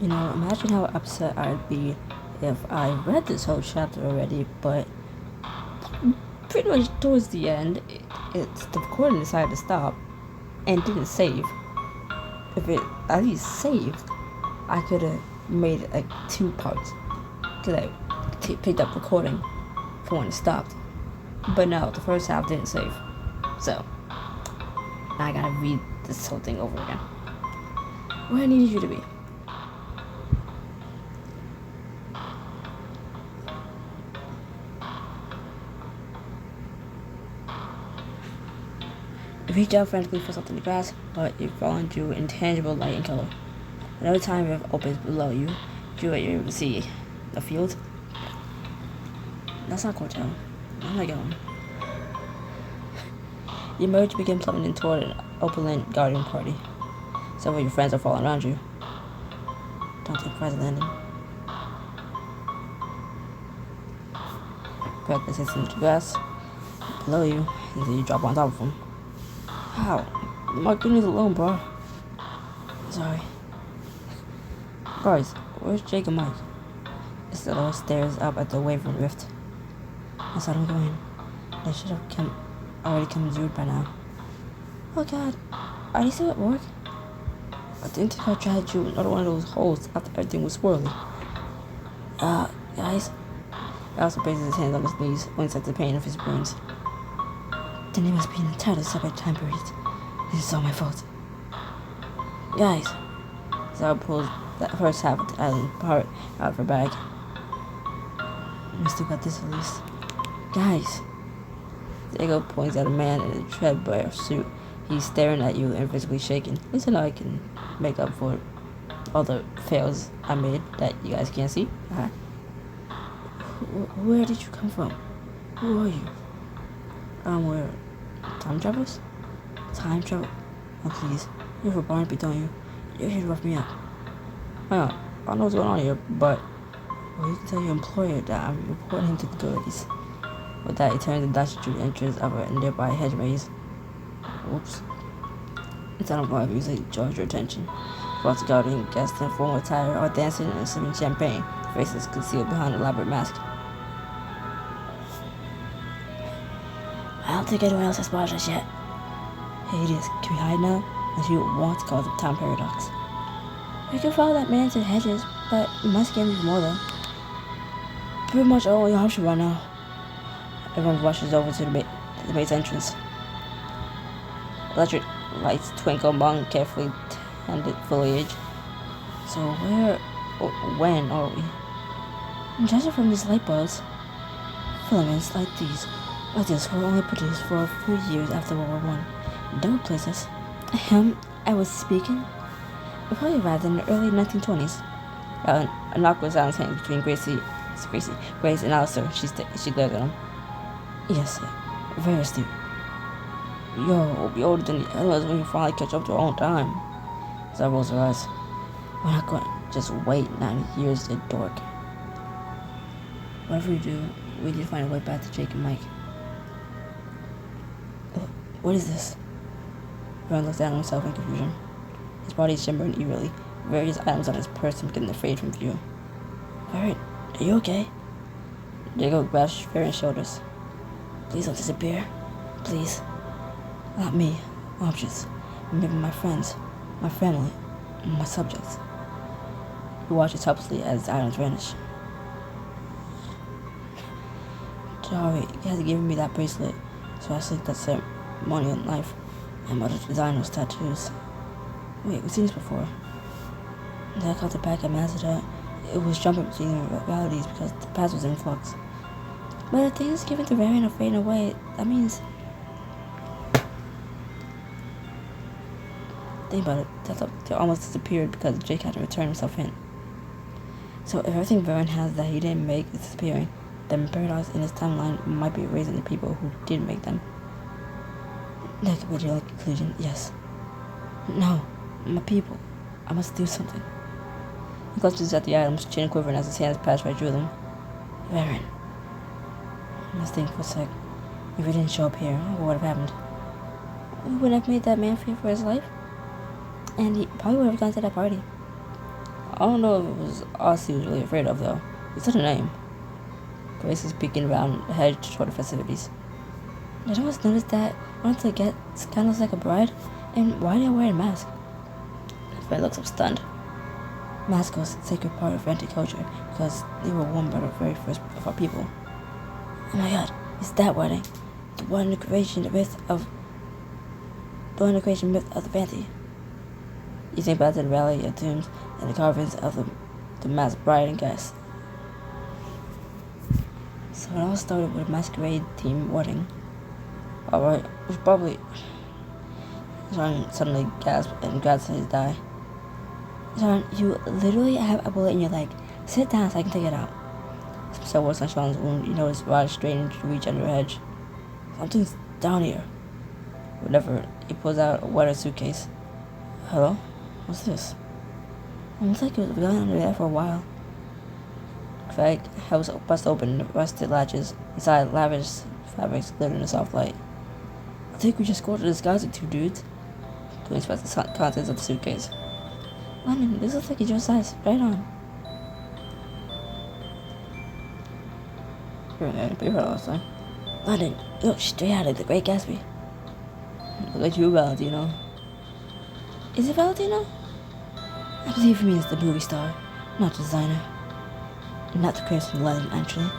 You know, imagine how upset I'd be if I read this whole chapter already, but pretty much towards the end, the recording decided to stop and didn't save. If it at least saved, I could have made it like 2 parts. Because I picked up recording for when it stopped. But no, the first half didn't save. So, now I gotta read this whole thing over again. Where I needed you to be. You reach out frantically for something to grasp, but you fall into intangible light and color. Another time rift opens below you. You're able to see the field. That's not Cortel. Where am I going? You emerge and begin plummeting toward an opulent garden party. Several of your friends are falling around you. Don't take pride in landing. Crack the into the grass below you, and then you drop on top of them. How? Mark, leave me alone, bro. Sorry. Guys, where's Jake and Mike? Estella stares up at the wavering rift. I saw them going. They should have already come viewed by now. Oh god, are they still at work? I think I dragged you in another one of those holes after everything was swirly. Guys. He also places his hands on his knees, winks at the pain of his burns. Then he must be in a entirely separate time period. This is all my fault. Guys. Zara pulls that first half of the island part out of her bag. We still got this at least. Guys. Diego points at a man in a threadbare suit. He's staring at you and physically shaking. At least I know I can make up for all the fails I made that you guys can't see. Where did you come from? Who are you? We're time travelers? Time travel? Oh, please. You have a Barnaby, don't you? You're here to rough me up. I don't know what's going on here, but you can tell your employer that I'm reporting him to the authorities. With that, he turns and dashes through the entrance of a nearby hedge maze. Whoops. It's not more obviously draws your attention. Whilst guarding guests in formal attire are dancing and sipping champagne, faces concealed behind elaborate masks. I don't think anyone else has spotted us yet. Hey, idiots, can we hide now? As you once called the time paradox. We can follow that man to the hedges, but we must get even more though. Pretty much our only option right now. Everyone rushes over to the maze entrance. Electric lights twinkle among carefully tended foliage. So when are we? Judging from these light bulbs, filaments like this were only produced for a few years after World War I. Don't place us. I was speaking. We probably arrived in the early 1920s. A knock was on his hand between Grace and Alistair. She glared at him. Yes, sir. Very astute. Yo, we'll be older than the others when we finally catch up to our own time. Zara rolls her eyes. We're not going to just wait 90 years, you dork. Whatever we do, we need to find a way back to Jake and Mike. What is this? Ron looks down at himself in confusion. His body is shimmering eerily. Various items on his person begin to fade from view. Alright, are you okay? Diego grabs Farron's shoulders. Please don't disappear. Please. Not me. Objects. Maybe my friends. My family. My subjects. He watches helplessly as the items vanish. Sorry, you had to give me that bracelet, so I slicked that ceremonial knife. My mother's design those tattoos. Wait, we've seen this before. Then I caught the back at Mazda. It was jumping between realities because the past was in flux. But if things given to Varian are fading away, that means... Think about it, they almost disappeared because Jake had to return himself in. So if everything Varian has that he didn't make is disappearing, then paradox in his timeline might be erasing the people who did make them. That could be the only conclusion, yes. No, my people. I must do something. He clutches at the items, chin quivering as his hands pass right through them. Varian. I must think for a sec. If he didn't show up here, what would have happened? We would have made that man fear for his life. And he probably would have gone to that party. I don't know if it was us he was really afraid of, though. He said a name. Grace is peeking around the hedge toward the festivities. Did I always notice that one of the guests kind of looks like a bride? And why did I wear a mask? Fred looks up stunned. Masks was a sacred part of Vanti culture because they were worn by the very first of our people. Oh my god, it's that wedding. The one in the creation myth of the Vanti. You think back to the Valley of Tombs and the carvings of the masked bride and guest. So it all started with a masquerade themed wedding. Alright, was probably John suddenly gasped and grabbed his die. John, you literally have a bullet in your leg. Sit down so I can take it out. Some salt works on Sean's wound. You notice Rod straining to reach under a hedge. Something's down here. Whatever, he pulls out a weathered suitcase. Hello? What's this? It looks like it was going under there for a while. Craig house bust open the rusted latches. Inside, lavish fabrics glitter in the soft light. I think we just got to disguise it, two dudes. To inspect the contents of the suitcase. Lemon, this looks like your size. Right on. You're heard last time. London, you look straight out of the Great Gatsby. Look like you, Valentino. Is it Valentino? I believe me as the movie star, not designer. Not the crimson London, actually.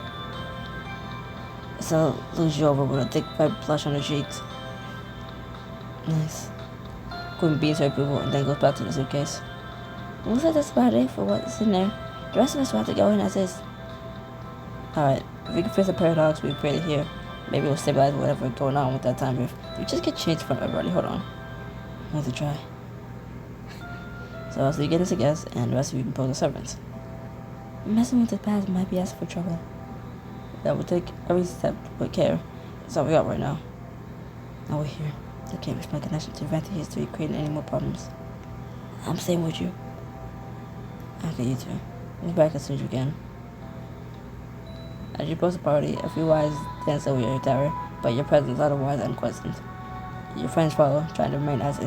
So lose you over with a thick red blush on her cheeks. Nice. Quinn beats her approval and then goes back to the suitcase. Looks like that's about it for what's in there. The rest of us will have to go in as is. Alright, if we can fix the paradox we created here, maybe we'll stabilize whatever's going on with that time if we just get changed in front of everybody. Hold on. Worth a try. So you get us a guest, and the rest of you can pose as servants. Messing with the past might be asking for trouble. That will take every step with care. That's all we got right now. Now we're here. I can't risk my connection to Vanti history creating any more problems. I'm staying with you. Okay, you two. Move back as soon as you can. As you approach the party, a few eyes dance over your tower, but your presence is otherwise unquestioned. Your friends follow, trying to remain as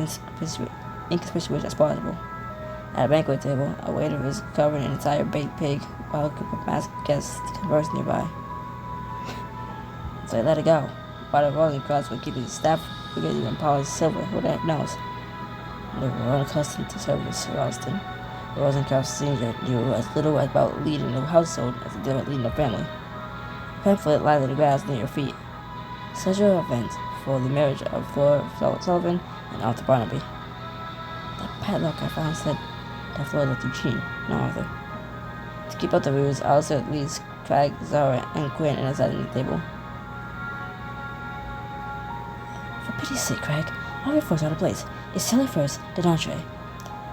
inconspicuous as possible. At a banquet table, a waiter is covering an entire baked pig while a group of masked guests converse nearby. So they let it go. While the rolling crowds were keeping his staff brigadier and polished silver, who the heck knows? They were unaccustomed to service Ralston. The Rosencraft Senior knew as little about leading a household as they did about leading a family. A pamphlet lied in the grass near your feet. Such an event for the marriage of Flora Sullivan and Arthur Barnaby. That padlock I found said that Flora looked Eugene, not Arthur. To keep up the ruse, Alistair leads Craig, Zara, and Quinn inside the table. For pity's sake, Craig, all your forks out of place. It's cellar first, then entree.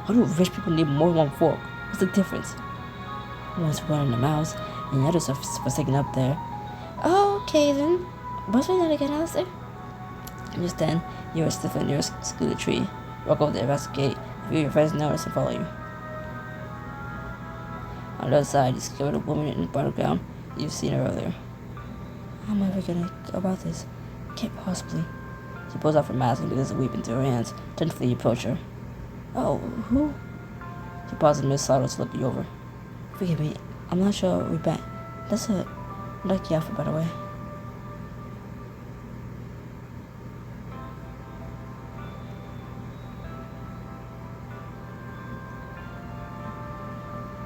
Why do rich people need more than one fork? What's the difference? One's for running the mouths, and the other stuff for sticking up there. Okay then. What's my name again, Alistair? Just then, you are stiff in your secluded tree. Walk over to investigate. A few of your friends notice and follow you. On the other side, you discover a woman in the bridal gown. You've seen her earlier. How am I ever gonna go about this? Can't possibly. She pulls off her mask and begins to weep into her hands. Tentatively, you approach her. Oh, who? She pauses in mid-slaughter to look you over. Forgive me, I'm not sure we bet. That's a lucky outfit, by the way.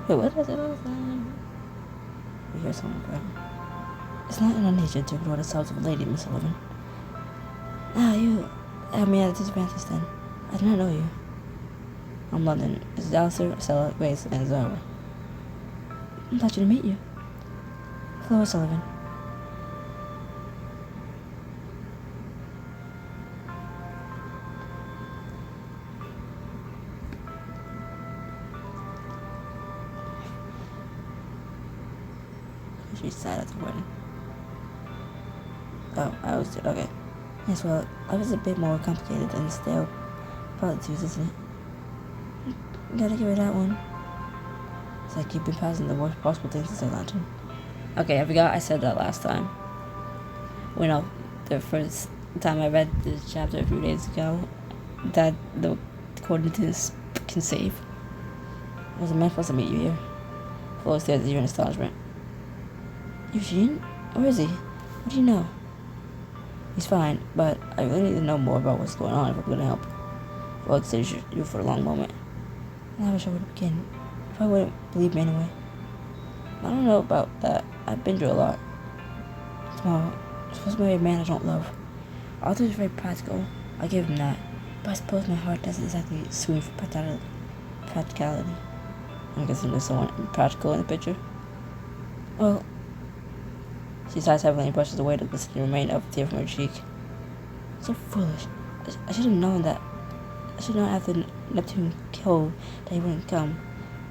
Wait, what is it all the time? We hear someone cry. It's not in our nature to ignore the sounds of a lady, Miss Sullivan. You have me at a disadvantage then. I do not know you. I'm London. This is Alistair, Stella, Grace, and Zara. I'm glad to meet you. Flora Sullivan. She's sad at the wedding. Oh, I was okay. Yes, well, I was a bit more complicated than stale politics, isn't it? Gotta give her that one. It's like you've been passing the worst possible things since I lantern. Okay, I forgot I said that last time. The first time I read this chapter a few days ago, that the coordinates can save. Was a man supposed to meet you here? Flora stares at you in astonishment. Eugene? Where is he? What do you know? He's fine, but I really need to know more about what's going on if I'm going to help. Flora stares at you for a long moment. I wish I would begin. You probably wouldn't believe me anyway. I don't know about that. I've been through a lot. Tomorrow, I'm supposed to marry a man I don't love. Arthur is very practical. I give him that. But I suppose my heart doesn't exactly swing for practicality. I'm guessing there's someone impractical in the picture. Well, she sighs heavily and brushes away the glistening remainder of a tear from her cheek. So foolish. I should have known that. I should have known after Neptune killed that he wouldn't come.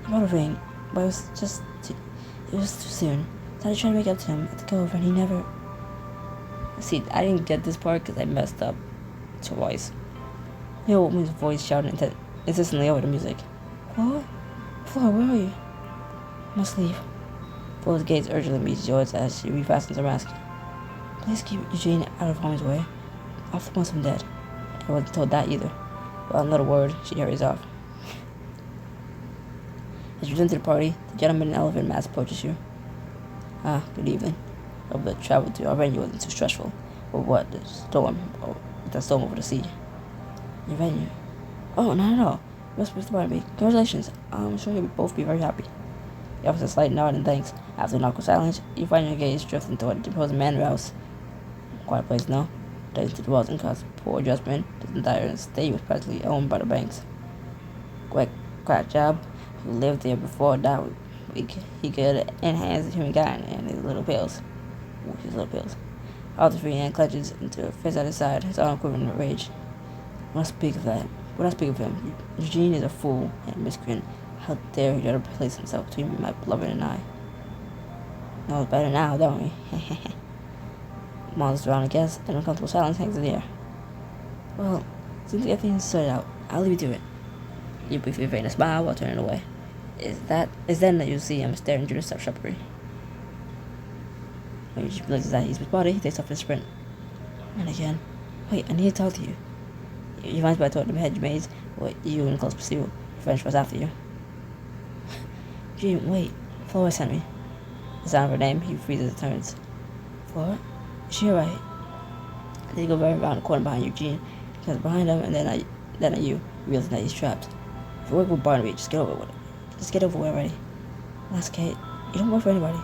He brought a ring, but it was too soon. So I tried to make up to him at the Cove, and he never... See, I didn't get this part because I messed up twice. The old woman's voice shouted insistently over the music. Flora? Flora, where are you? I must leave. Flora's gaze urgently meets yours as she refastens her mask. Please keep Eugene out of harm's way. Off once I'm dead. I wasn't told that either. Without another word, she hurries off. As you return to the party, the gentleman in an elephant mask approaches you. Ah, good evening. Hope the travel to our venue wasn't too stressful. Or what, the storm over the sea. Your venue? Oh, not at all. You must be about me. Congratulations. I'm sure you'll both be very happy. He offers a slight nod and thanks. After an awkward silence, you find your gaze drifting toward the imposing manor house. Quiet place now. Days to the walls and cause poor adjustment. This entire estate was practically owned by the banks. Quick job. Who lived there before that week. He could enhance the human kind and his little pills. All the free hand clutches into a fist at his side, his arm quivering in rage. When I speak of him, Eugene is a fool and a miscreant. How dare he try to place himself between my beloved and I? Know it's better now, don't we? Monsters around, I guess, and uncomfortable silence hangs in the air. Well, seems like everything's sorted out. I'll leave you to it. You briefly feign a smile while turning away. Is then that you see him staring through the shrubbery. When he realizes that he's his body, he takes off his sprint. And again, wait, I need to talk to you. He finds by toward the hedge maze, with you in close pursuit. Your French was after you. Gee, wait, Flora sent me. The sound of her name, he freezes and turns. Flora? Is she alright? Then you go right around the corner behind Eugene. He comes behind him, and then at you, realizing that he's trapped. If you work with Barnaby, just get over with it. Just get over it already. That's Kate. You don't work for anybody.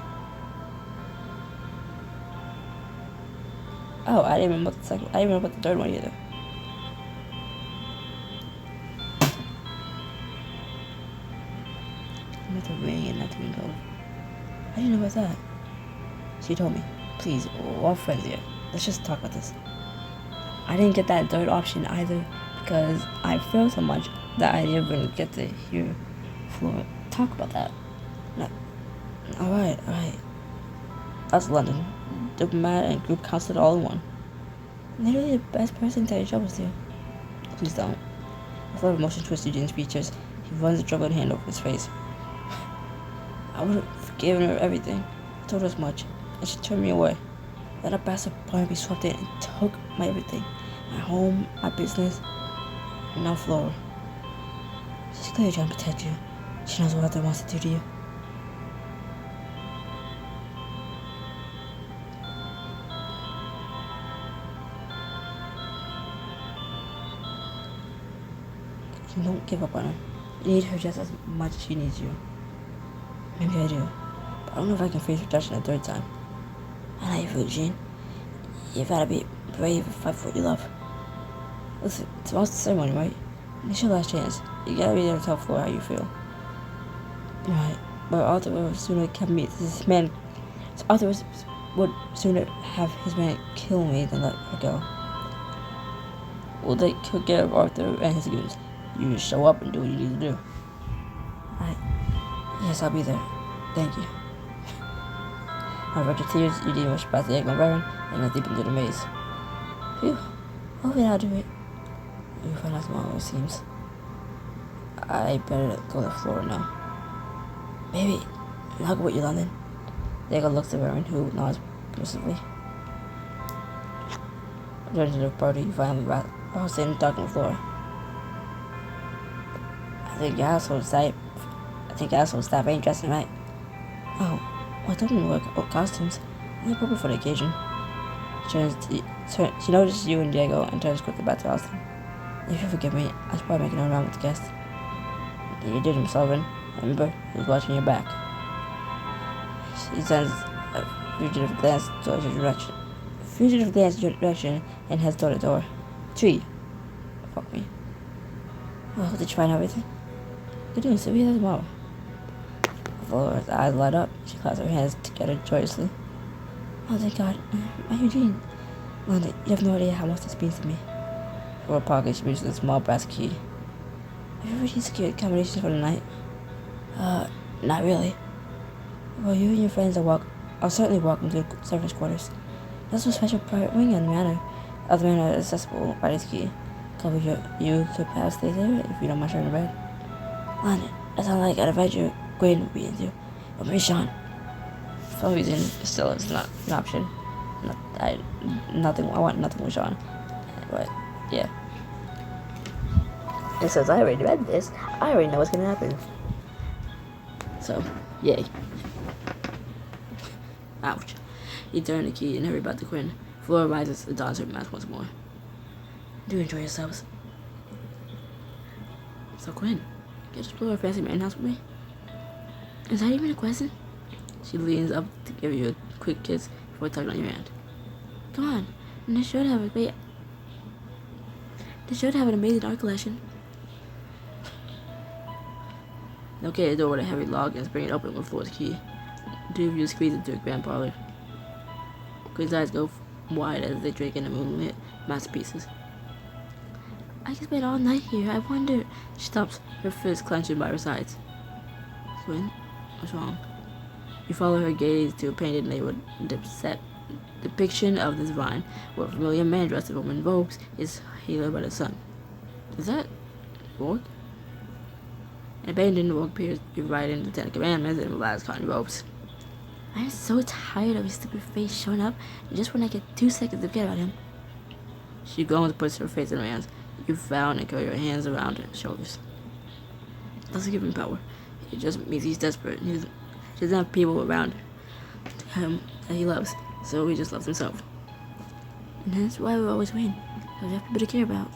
Oh, I didn't even know about the third one either. Not the ring and not the ring code. I didn't know about that. She told me, please, we're all friends here. Let's just talk about this. I didn't get that third option either because I failed so much that I didn't even get to hear Flora talk about that. No. Alright. That's London. Diplomat and group counselor all in one. Literally the best person to tell your troubles to. Please don't. A flood of emotion twists Eugene's features. He runs a troubled hand over his face. I would have forgiven her everything. I told her as much, and she turned me away. Then a bastard Barnaby swept in and took my everything. My home, my business, and now Flora. She's clearly trying to protect you. She knows what Arthur wants to do to you. You don't give up on her. You need her just as much as she needs you. Maybe I do, but I don't know if I can face rejection a third time. I like you, Eugene. You've gotta be brave and fight for what you love. Listen, tomorrow's the ceremony, right? It's your last chance. You gotta be there to tell Flora how you feel. You're right, but Arthur would sooner have me this man. Arthur would sooner have his man kill me than let her go. We'll take care of Arthur and his goons. You just show up and do what you need to do. Yes, I'll be there. Thank you. Out of your tears, you didn't rush past the Eggman Baron and then deep into the maze. Phew. Hopefully I'll do it. You find out tomorrow, it seems. I better go to Flora now. Baby, I'll go with you, London. Diego looks at Baron, who nods permissively. Returning to the party, you find him while sitting talking to Flora. I think your household is I think asshole staff ain't dressing right. Oh, well, I don't even wear costumes. Only appropriate for the occasion. She notices you and Diego and turns quickly back to Austin. If you forgive me, I should probably make no wrong with the guest. You did him, Sullivan. Remember, he was watching your back. She sends a fugitive glance towards your direction. And heads toward the door. Tree. Fuck me. Well, did you find everything? Good news, we'll be there tomorrow. Laura's eyes light up. She clasps her hands together joyously. Oh, thank God. My Eugene. London, you have no idea how much this means to me. For a pocket, she reaches a small brass key. Have you already secured accommodations for the night? Not really. Well, you and your friends are certainly welcome to the servants' quarters. There's a special private wing on the manor accessible by this key. You could perhaps stay there if you don't mind sharing a bed. London, that sounds like an adventure Gwen would be into. But maybe Sean. For some reason, still is not an option. I want nothing with Sean. But, yeah. And since I already read this, I already know what's gonna happen. So, yay. Ouch. You turn the key and hurry back to Quinn. Flora rises and dons her mask once more. Do enjoy yourselves. So, Quinn, can you explore a fancy man house with me? Is that even a question? She leans up to give you a quick kiss before tugging on your hand. Come on, and they should have an amazing art collection. Okay, the door with a heavy log and spring it open with Flora's key. The two of you squeeze into a grand parlor. Quinn's eyes go wide as they drink in the moonlit masterpieces. I can spend all night here. I wonder. She stops, her fist clenching by her sides. Quinn, what's wrong? You follow her gaze to a painted neighborhood depiction of this vine, where a familiar man dressed in woman's robes is haloed by the sun. Is that Borg? An abandoned Borg appears right in the Ten Commandments in last cotton robes. I'm so tired of his stupid face showing up just when I get 2 seconds to forget about him. She goes and puts her face in her hands. You frown and curl your hands around her shoulders. It doesn't give him power. It just means he's desperate. He doesn't have people around him that he loves, so he just loves himself. And that's why we always win. Because we have people to care about.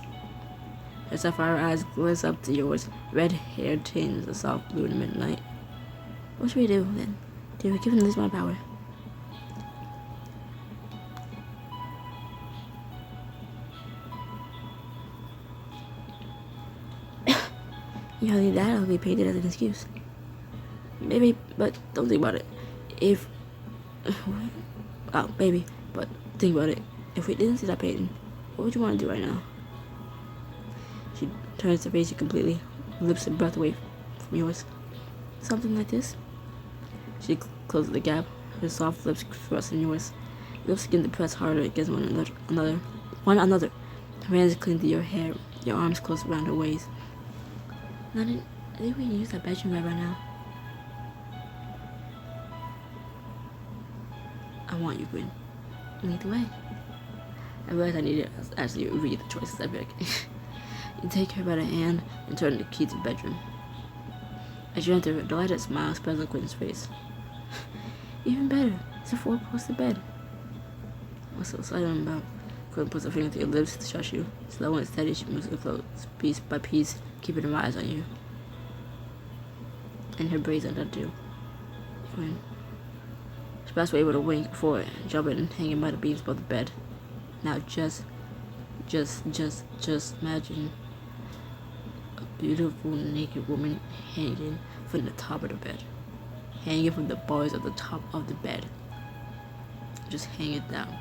Her sapphire eyes glance up to yours. Red hair tinges a soft blue in the midnight. What should we do then? Do we give him this much power? You know, that'll be painted as an excuse. Maybe, but don't think about it. Maybe, but think about it. If we didn't see that painting, what would you want to do right now? She turns to face you completely, lips and breath away from yours. Something like this? She closes the gap, her soft lips thrust in yours. Your lips begin to press harder against one another. Her hands cling to your hair, your arms close around her waist. I think we can use that bedroom right now. I want you, Gwen. Lead the way. I realize I need to actually read the choices I pick. You take her by the hand and turn the key to the bedroom. As you enter, a delighted smile spreads on Gwen's face. Even better, it's a 4-poster bed. What's so exciting about? Gwen puts her finger to your lips to shush you. Slow and steady, she moves her clothes piece by piece, keeping her eyes on you. And her braids undone too. Gwen. She passed away with a wink before jumping and hanging by the beams above the bed. Now just imagine a beautiful naked woman hanging from the top of the bed. Hanging from the bars at the top of the bed. Just hang it down.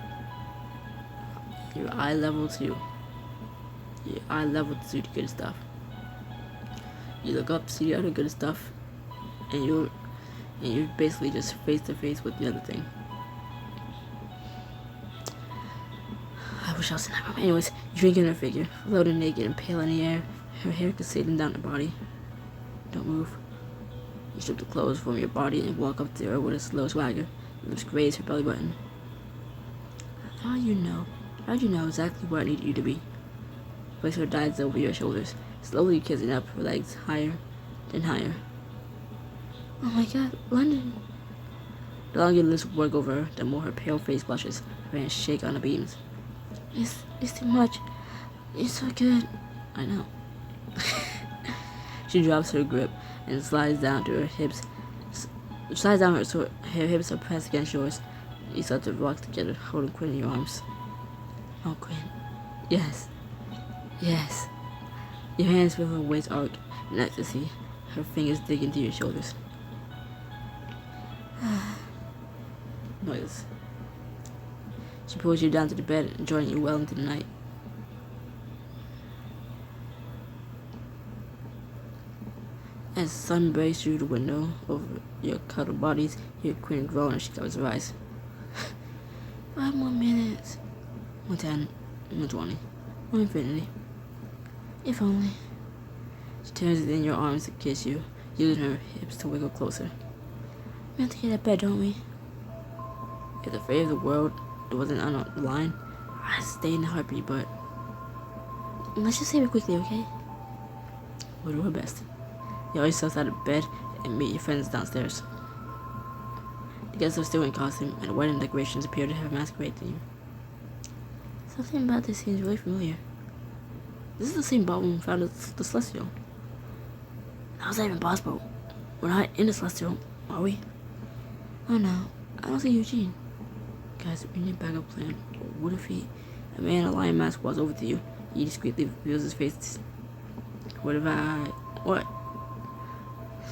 Your eye level to the good stuff. You look up, see the other good stuff, and you're basically just face to face with the other thing. I wish I was in that moment. Anyways, you drink in her figure, floating naked and pale in the air, her hair cascading down her body. Don't move. You strip the clothes from your body and walk up to her with a slow swagger. Your lips graze her belly button. How'd you know exactly where I need you to be? Place her thighs over your shoulders, slowly kissing up her legs higher and higher. Oh my god, London. The longer the list work over her, the more her pale face blushes, her hands shake on the beams. It's too much. It's so good. I know. She drops her grip and slides down to her hips. Slides down her hips are pressed against yours. You start to rock together, holding Quinn in your arms. Oh, Quinn. Yes. Yes. Your hands feel her waist arc in ecstasy. Her fingers dig into your shoulders. Noise. She pulls you down to the bed and joins you well into the night. As the sun breaks through the window over your cuddled bodies, you hear Quinn groan as she covers her eyes. 5 more minutes. 110, 120, 1 infinity. If only. She turns within your arms to kiss you, using her hips to wiggle closer. We have to get out of bed, don't we? If the fate of the world wasn't on the line, I'd stay in a heartbeat, but let's just save it quickly, okay? We'll do our best. You always yourself out of bed and meet your friends downstairs. The guests are still in costume, and the wedding decorations appear to have masqueraded you. Something about this seems really familiar. This is the same ballroom we found at the Celestial. How is that even possible? We're not in the Celestial, are we? Oh no, I don't see Eugene. Guys, we need a backup plan. What if a man in a lion mask walks over to you? He discreetly reveals his face. What? You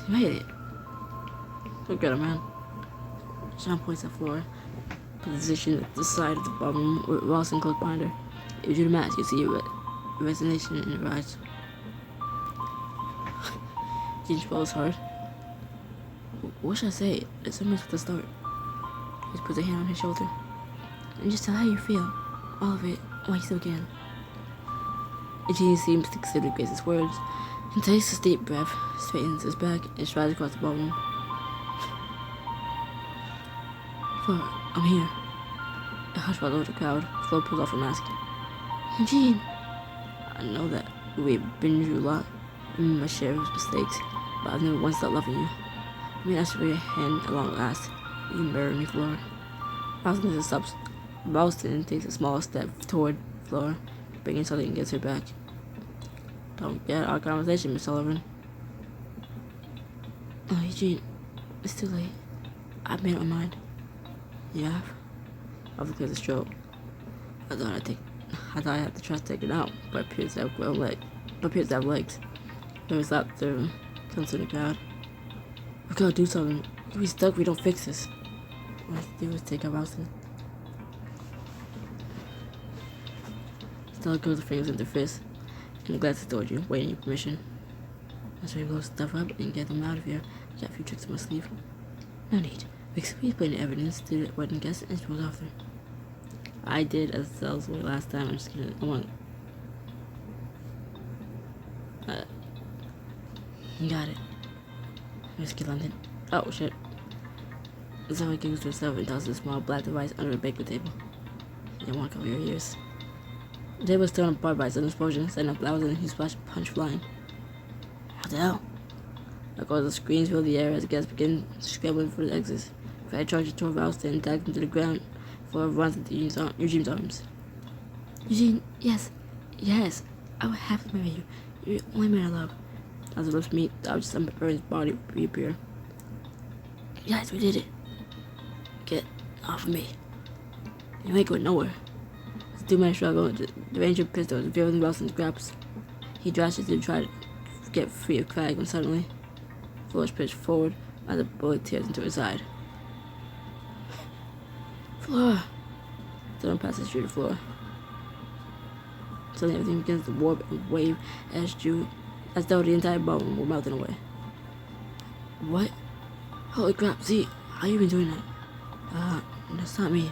made it. Look at him, man. Sean points at Flora, positioned at the side of the ballroom with Ross and close behind her. If you do the mask, you see a resignation in her eyes. Jean swallows hard. What should I say? It's almost at the start. He puts a hand on his shoulder. And just tell how you feel. All of it, while you still can. Eugene seems to consider Grace's words and takes a deep breath, straightens his back, and strides across the ballroom. Flora, I'm here. A hush falls over the crowd. Flora pulls off her mask. Eugene! I know that we've been through a lot, and my share of mistakes, but I've never once stopped loving you. I mean, I should be a hand along last. You marry me, Flora. Ralston takes a small step toward Flora, bringing something against her back. Don't get our conversation, Miss Sullivan. Oh, Eugene, it's too late. I've made up my mind. You have? I've cleared the stroke. I thought I had to try to take it out, but it appears to have legs. Then we stopped to come to the crowd. We gotta do something. If we stuck, we don't fix this. All I have to do is take out Ralston. Stella curls her fingers into fists and glances toward you, waiting your permission. Once we blow stuff up and get them out of here, I got a few tricks in my sleeve. No need. We explain the evidence to the wedding guests and she was off there. I did as Stella's way last time. I'm just kidding. You got it. Risky London. Oh shit. Zoe giggles to herself and tosses a small black device under a baker table. You don't want to cover your ears. The table was torn apart by a sudden explosion, setting up loud and a huge splash punch flying. What the hell? Like all the screams fill the air as the guests begin scrambling for the exits. Fred charges toward Ralston and tags him to the ground before it runs into Eugene's arms. Eugene, yes, I would have to marry you. You're the only man I love. As the lips meet, the objects on Burns' body reappear. Yes, we did it. Get off of me. You ain't going nowhere. As the 2 men struggle, the ranger pistol is revealed in Ralston's grasp. He dashes to try to get free of Craig when suddenly, Flora pitched forward as a bullet tears into her side. Flora! Someone passes through the floor. Suddenly everything begins to warp and wave as though the entire ballroom were melting away. What? Holy crap, Z, how you been doing that? That's not me.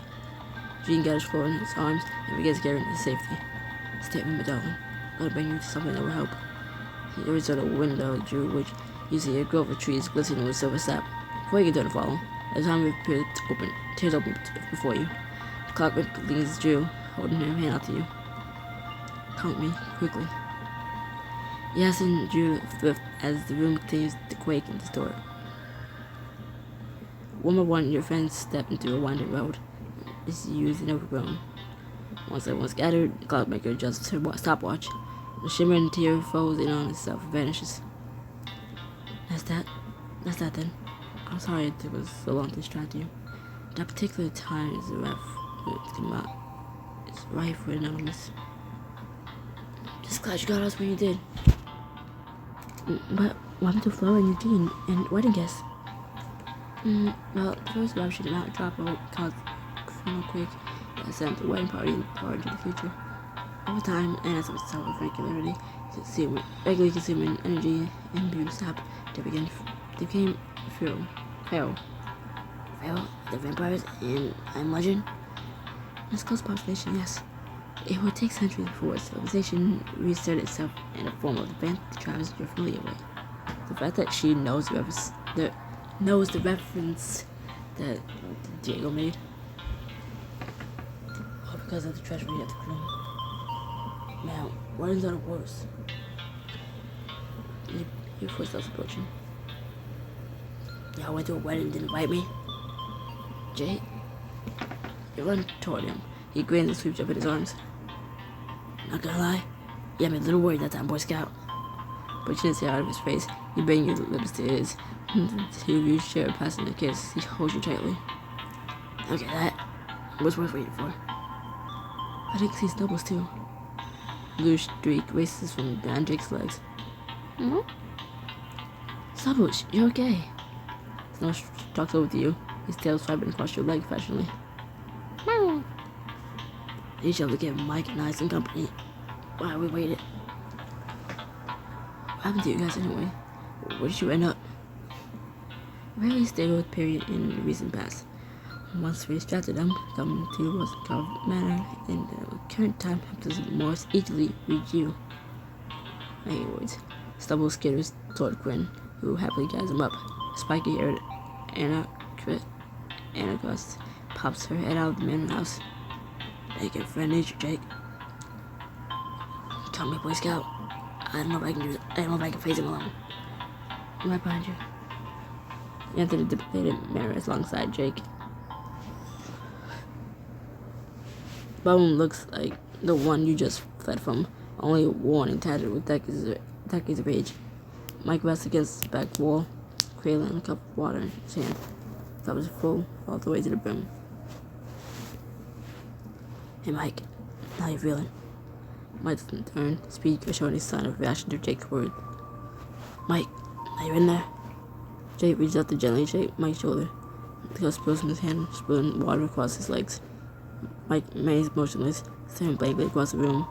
Jean gathers Flora in his arms and begins carrying her to safety. Stay with me, darling. I'm gonna bring you to something that will help. He reaches out a window, Drew, which you see a grove of trees glistening with silver sap. Before you can turn to follow, as time appears open, tears open before you. The clock leads Drew, holding her hand out to you. Come with me, quickly. Yes, and Drew flipped as the room continues to quake and distort. One by one, your friends step into a winding road. This is used and overgrown. Once everyone's gathered, the clockmaker adjusts her stopwatch. The shimmering tear folds in on itself and vanishes. That's that then. I'm sorry it took us so long to distract you. That particular time is it's right for anonymous. Just glad you got us when you did. But what happened to Flo and Eugene and wedding guests? Well, the first wife should not drop a cause funeral quick that sent the wedding party far into the future. Over time, and as a result of regularly consuming energy and beauty sap, they became feral. The vampires in I'm Legend? This close population, yes. It would take centuries before civilization reasserted itself in the form of the band tribes you're familiar with. The fact that she knows the reference that Diego made, all because of the treachery at the crew. Man, weddings are the worst. Your footsteps approaching. Y'all went to a wedding and didn't invite me? Jake? You run toward him. He grins and sweeps up in his arms. Not gonna lie, you had me a little worried that time, Boy Scout. But you didn't say out of his face. You bring your lips to his. You share a passing a kiss. He holds you tightly. Okay, that was worth waiting for. I think he stumbles too. Blue streak races from down Jake's legs. Snubbles, you're okay. Snow stalks over to you, his tail swiping across your leg affectionately. You shall give Mike and I some company while we waited. What happened to you guys anyway? Where did you end up? Rarely stable period in the recent past. Once we extracted them, come to what's called manner, and the current time helps us more easily reach you. Anyways, Stubble skitters toward Quinn, who happily guides him up. Spiky haired Anagust pops her head out of the manor house. Make it friend nature, Jake. Tell me, Boy Scout. I don't know if I can face him alone. I'm right behind you. You enter the dilapidated manor alongside Jake. Bone looks like the one you just fled from, only worn and tattered with decades of age. Mike rests against the back wall, cradling a cup of water in his hand. The cup is full all the way to the brim. Hey Mike, how you feeling? Mike doesn't turn, speak, or show any sign of reaction to Jake's word. Mike, are you in there? Jake reaches out to gently shake Mike's shoulder. The cup spills from his hand, spilling water across his legs. Mike remains motionless, staring blankly across the room.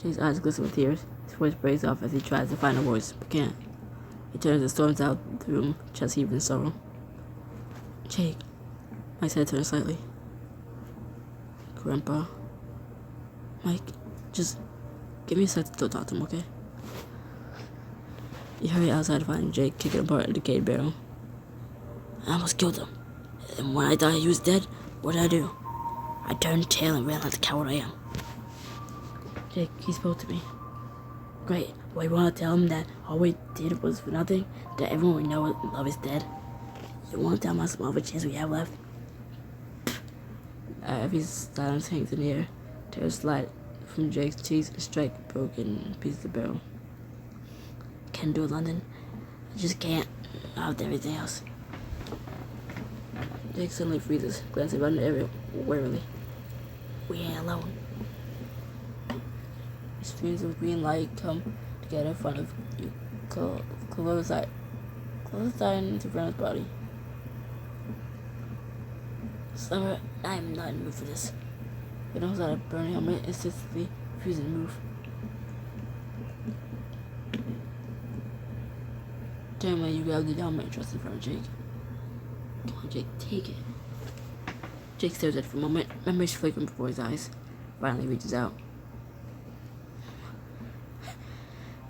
Jake's eyes glisten with tears. His voice breaks off as he tries to find a voice, but can't. He turns and storms out the room, chest heaving in sorrow. Jake. Mike's head turns slightly. Grandpa. Mike, just give me a sec to go talk to him, okay? You hurry outside to find Jake kicking apart a decayed barrel. I almost killed him. And when I thought he was dead, what did I do? I turned tail and ran like the coward I am. Jake, he spoke to me. Great. Well, you want to tell him that all we did was for nothing? That everyone we know and love is dead? You want to tell him how small of a chance we have left? Heavy silence hangs in the air. Tears slide from Jake's cheeks and strike broken pieces of barrel. Can't do it, London. I just can't. After everything else. Jake suddenly freezes, glancing around the area warily. We ain't alone. Streams of green light come together in front of you. Close eye into Brenna's body. Summer, I am not in the mood for this. He knows how to burn helmet, insistently refusing to move. Generally, you grab the helmet and trust in front of Jake. Come on, Jake, take it. Jake stares at it for a moment, memories flickering before his eyes. Finally reaches out.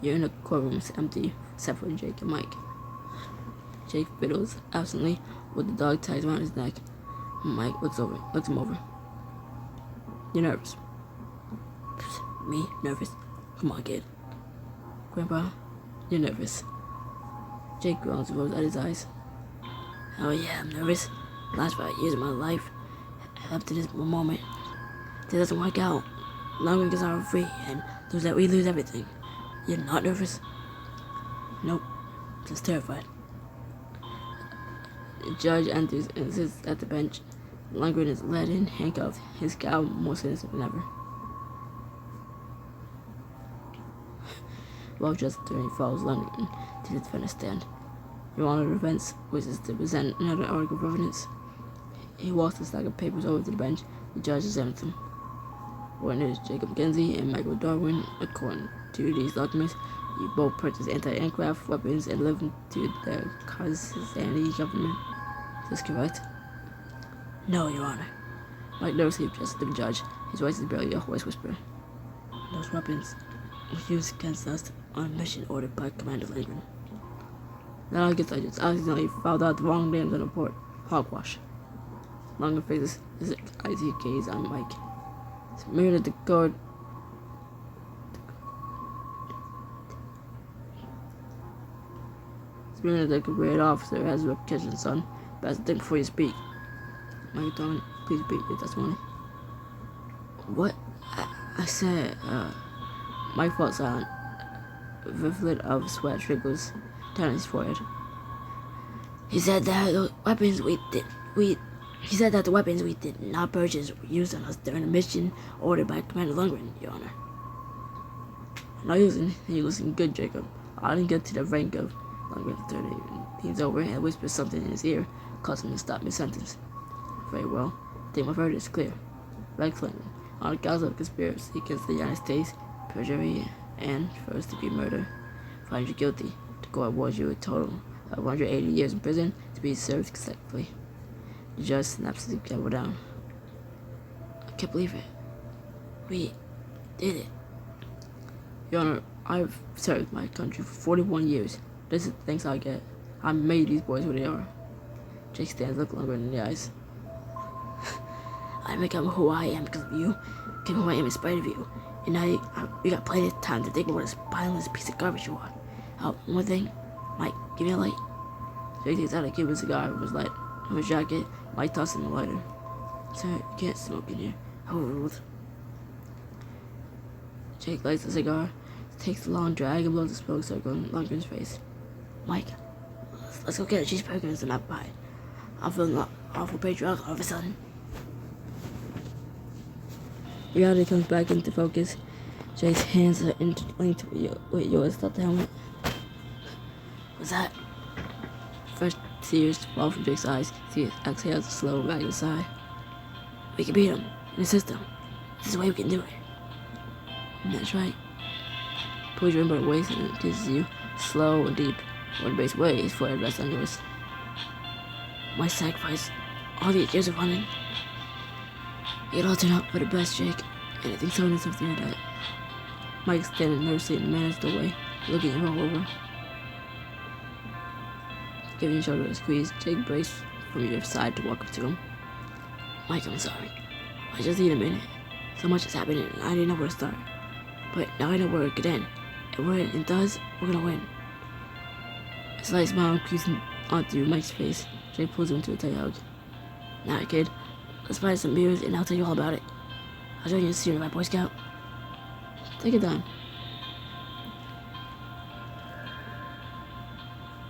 You're in a courtroom, it's empty, except for Jake and Mike. Jake fiddles absently with the dog tied around his neck. Mike looks him over. You're nervous. Me? Nervous? Come on, kid. Grandpa, you're nervous. Jake groans and rolls out his eyes. Oh yeah, I'm nervous. Last 5 years of my life, up to this moment. If it doesn't work out, London gets our free, and we lose everything. You're not nervous? Nope, just terrified. The judge enters and sits at the bench. Lundgren is led in, handcuffed, his scowl more sinister than ever. Well-dressed attorney follows Lundgren to the defendant's stand. Your Honor, the defense wishes to present another article of evidence. He walks the stack of papers over to the bench. The judge examines them. Witness Jacob McKenzie and Michael Darwin, according to these documents, you both purchased anti-aircraft weapons and lived to the Kazakhstani government. Is this correct? No, Your Honor. Mike nervously addresses the judge. His voice is barely a hoarse whisper. Those weapons were used against us on a mission ordered by Commander Lundgren. Then I guess I just accidentally found out the wrong names on the report. Hogwash. Lundgren faces his icy gaze on Mike. Smeared at the guard. Smeared at the career officer has a reputation, son. Best think before you speak. Mike Darwin, please repeat your testimony. What? I said, Mike felt silent. A rivulet of sweat trickles down his forehead. He said that the weapons we did not purchase were used on us during a mission ordered by Commander Lundgren, Your Honor. Not using, you listen good, Jacob. I didn't get to the rank of Lundgren's attorney. He leans over and whispers something in his ear, causing him to stop mid-sentence. Very well. I think my verdict is clear. Red Clinton, on account of conspiracy against the United States, perjury, and first-degree murder, find you guilty. The court awards you a total of 180 years in prison to be served consecutively. The judge snaps his gavel down. I can't believe it. We did it. Your Honor, I've served my country for 41 years. This is the thanks I get. I made these boys who they are. Jake stands, look longer in the eyes. I become who I am because of you, became who I am in spite of you. And now you got plenty of time to think about this spineless piece of garbage you are. Oh, one thing, Mike, give me a light. Jake takes out a Cuban cigar from his jacket. Mike tosses him a lighter. Sir, you can't smoke in here. Overruled. Jake lights the cigar, takes a long drag and blows the smoke circle in Lundgren's face. Mike, let's go get a cheeseburger and some apple pie. I'm feeling awful patriotic all of a sudden. Reality comes back into focus. Jake's hands are interlinked with yours. Stop the helmet. What's that? Fresh tears fall from Jake's eyes. He exhales a slow ragged sigh. We can beat him in the system. This is the way we can do it. And that's right. Pulls your inward waist and kisses you, slow and deep. One base way his forehead rests on yours. My sacrifice, all these years of running. It all turned out for the best, Jake. Anything so innocent to hear that. Mike's standing nervously in the man's doorway, looking him all over. Giving your shoulder a squeeze, Jake braced from your side to walk up to him. Mike, I'm sorry. I just need a minute. So much is happening and I didn't know where to start. But now I know where it could end. And where it does, we're gonna win. A slight smile creasing onto Mike's face. Jake pulls him into a tight hug. Now, kid, let's find some beers and I'll tell you all about it. I'll show you a secret of my Boy Scout. Take it down.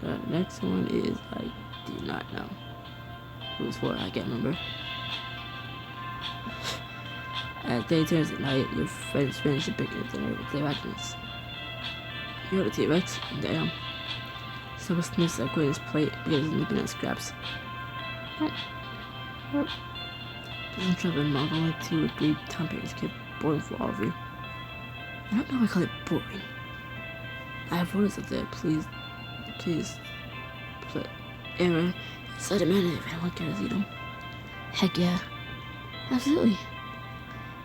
The next one is I do not know. Who's for? I can't remember. As day turns at night, your friends finish the picnic dinner with their actions. You heard the T-Rex? Damn. Someone sniffs at Quinn's plate because he's nipping at scraps. Doesn't Trevor and Monk only 2 or 3 time periods get boring for all of you? I don't know why I call it boring. I have photos up there, please. Aaron, inside a minute if anyone cares to see them. Heck yeah. Absolutely.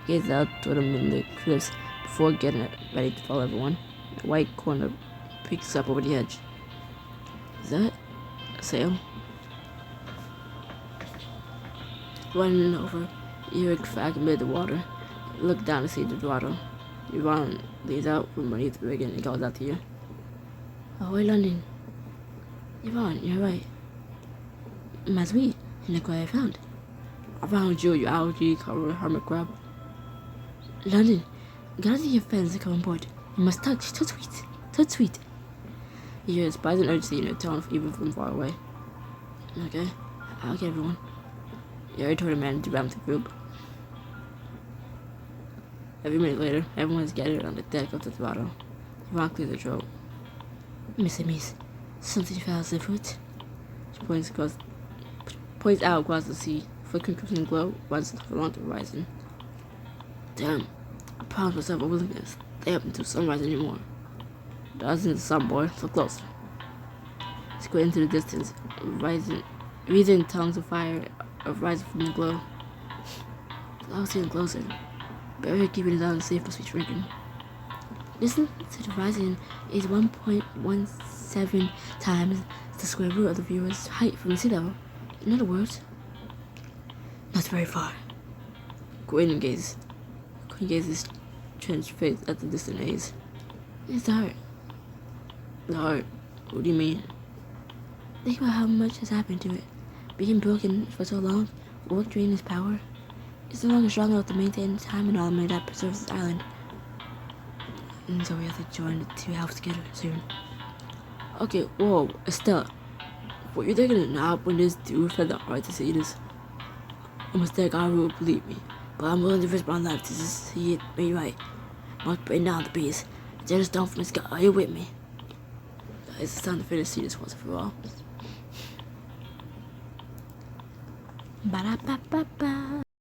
He gazes out toward them in the cliffs before getting ready to follow everyone. A white corner peeks up over the edge. Is that a sail? Running over, you hear a crack amid the water. You look down to see the throttle. Yvonne leads out from beneath the rigging and calls out to you. Ahoy, London. Yvonne, you're right. My sweet, and look what I found. I found you, your algae covered hermit crab. London, gather your friends to come on board. You must touch, so sweet, so sweet. You hear a surprising urgency in your tone, even from far away. Okay, everyone. You already told the man to balance the group. Every minute later, everyone is gathered on the deck of the throttle. Yvonne clears her throat. Miss, something fell as the foot. She points out across the sea. Flickering crimson glow runs along the horizon. Damn, I promised myself I wasn't gonna stay up until sunrise anymore. Dozens of the sun, boy, so close. Squint into the distance, wreathing tongues of fire rising from the glow. Closer and closer. Barrier keeping his island safe must be shrinking. Listen to the horizon is 1.17 times the square root of the viewer's height from the sea level. In other words, not very far. Gwen gazes trenched face at the distant haze. It's the heart. The heart? What do you mean? Think about how much has happened to it. Being broken for so long, work drained its power. It's no longer strong enough to maintain the time and element that preserves this island. And so we have to join the two halves together soon. Okay, whoa, Estella. What you thinking of now when this dude had the heart to say this? A mistake I would believe me, but I'm willing to risk my life to see it made right. Must bring down the beast. Just down from the sky. Are you with me? Guys, it's time to finish see this once and for all. Ba-da-ba-ba-ba.